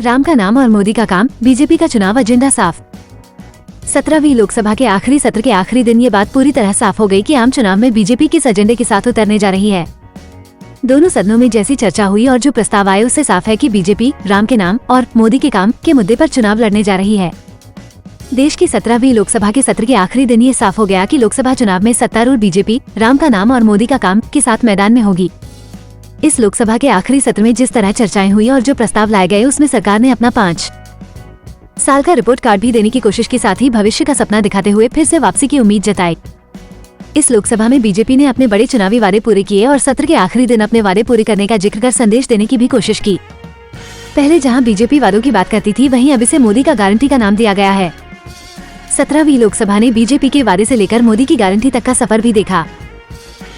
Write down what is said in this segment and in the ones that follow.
राम का नाम और मोदी का काम, बीजेपी का चुनाव एजेंडा साफ। 17वीं लोकसभा के आखिरी सत्र के आखिरी दिन ये बात पूरी तरह साफ हो गई कि आम चुनाव में बीजेपी किस एजेंडे के साथ उतरने जा रही है। दोनों सदनों में जैसी चर्चा हुई और जो प्रस्ताव आए उससे साफ है कि बीजेपी राम के नाम और मोदी के काम के मुद्दे पर चुनाव लड़ने जा रही है। देश की 17वीं लोकसभा के सत्र के आखिरी दिन ये साफ हो गया कि लोकसभा चुनाव में सत्तारूढ़ बीजेपी राम का नाम और मोदी का काम के साथ मैदान में होगी। इस लोकसभा के आखिरी सत्र में जिस तरह चर्चाएं हुई और जो प्रस्ताव लाए गए उसमें सरकार ने अपना 5 साल का रिपोर्ट कार्ड भी देने की कोशिश के साथ ही भविष्य का सपना दिखाते हुए फिर से वापसी की उम्मीद जताई। इस लोकसभा में बीजेपी ने अपने बड़े चुनावी वादे पूरे किए और सत्र के आखिरी दिन अपने वादे पूरे करने का जिक्र कर संदेश देने की भी कोशिश की। पहले जहां बीजेपी वादों की बात करती थी, वहीं अब इसे मोदी का गारंटी का नाम दिया गया है। 17वीं लोकसभा ने बीजेपी के वादे से लेकर मोदी की गारंटी तक का सफर भी देखा।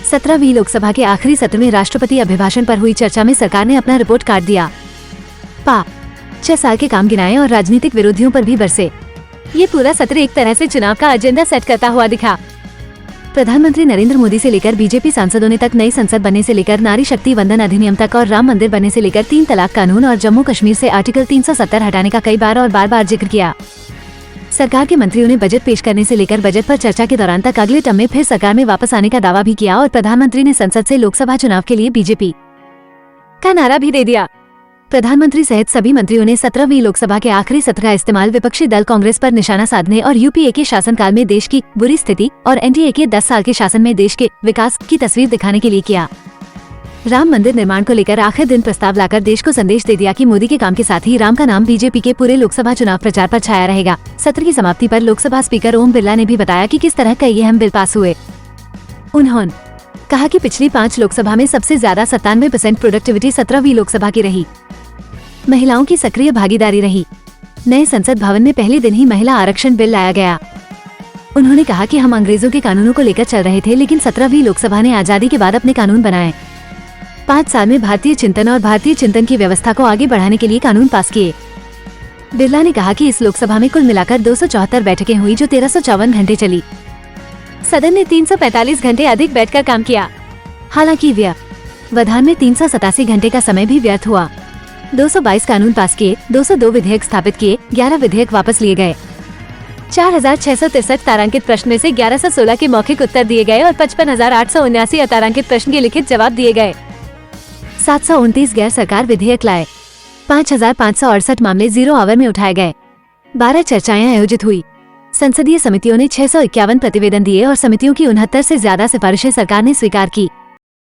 17वीं लोकसभा के आखिरी सत्र में राष्ट्रपति अभिभाषण पर हुई चर्चा में सरकार ने अपना रिपोर्ट कार्ड दिया। 6 साल के काम गिनाए और राजनीतिक विरोधियों पर भी बरसे। ये पूरा सत्र एक तरह से चुनाव का एजेंडा सेट करता हुआ दिखा। प्रधानमंत्री नरेंद्र मोदी से लेकर बीजेपी सांसदों ने तक नई संसद बनने से लेकर नारी शक्ति वंदन अधिनियम तक और राम मंदिर बनने से लेकर 3 तलाक कानून और जम्मू कश्मीर से आर्टिकल 370 हटाने का कई बार और बार जिक्र किया। सरकार के मंत्रियों ने बजट पेश करने से लेकर बजट पर चर्चा के दौरान तक अगले टर्म में फिर सरकार में वापस आने का दावा भी किया और प्रधानमंत्री ने संसद से लोकसभा चुनाव के लिए बीजेपी का नारा भी दे दिया। प्रधानमंत्री सहित सभी मंत्रियों ने 17वीं लोकसभा के आखिरी सत्र का इस्तेमाल विपक्षी दल कांग्रेस पर निशाना साधने और यूपीए के शासनकाल में देश की बुरी स्थिति और एनडीए के 10 साल के शासन में देश के विकास की तस्वीर दिखाने के लिए किया। राम मंदिर निर्माण को लेकर आखिर दिन प्रस्ताव लाकर देश को संदेश दे दिया कि मोदी के काम के साथ ही राम का नाम बीजेपी के पूरे लोकसभा चुनाव प्रचार पर छाया रहेगा। सत्र की समाप्ति पर लोकसभा स्पीकर ओम बिरला ने भी बताया कि किस तरह कई अहम बिल पास हुए। उन्होंने कहा कि पिछली 5 लोकसभा में सबसे ज्यादा 97% प्रोडक्टिविटी 17वीं लोकसभा की रही। महिलाओं की सक्रिय भागीदारी रही। नए संसद भवन में पहले दिन ही महिला आरक्षण बिल लाया गया। उन्होंने कहा कि हम अंग्रेजों के कानूनों को लेकर चल रहे थे, लेकिन 17वीं लोकसभा ने आजादी के बाद अपने कानून बनाए। 5 साल में भारतीय चिंतन और भारतीय चिंतन की व्यवस्था को आगे बढ़ाने के लिए कानून पास किए। बिरला ने कहा कि इस लोकसभा में कुल मिलाकर 274 बैठकें हुई जो 1354 घंटे चली। सदन ने 345 घंटे अधिक बैठकर काम किया। हालांकि व्यवधान में 387 घंटे का समय भी व्यर्थ हुआ। 222 कानून पास किए, 202 विधेयक स्थापित किए, 11 विधेयक वापस लिए गए। 4663 तारांकित प्रश्न में से 1116 के मौखिक उत्तर दिए गए और 55,879 अतारांकित प्रश्न के लिखित जवाब दिए गए। 729 गैर सरकार विधेयक लाए। 5568 मामले 0 आवर में उठाए गए। 12 चर्चाएं आयोजित हुई। संसदीय समितियों ने 651 प्रतिवेदन दिए और समितियों की 69 से ज्यादा सिफारिशें सरकार ने स्वीकार की।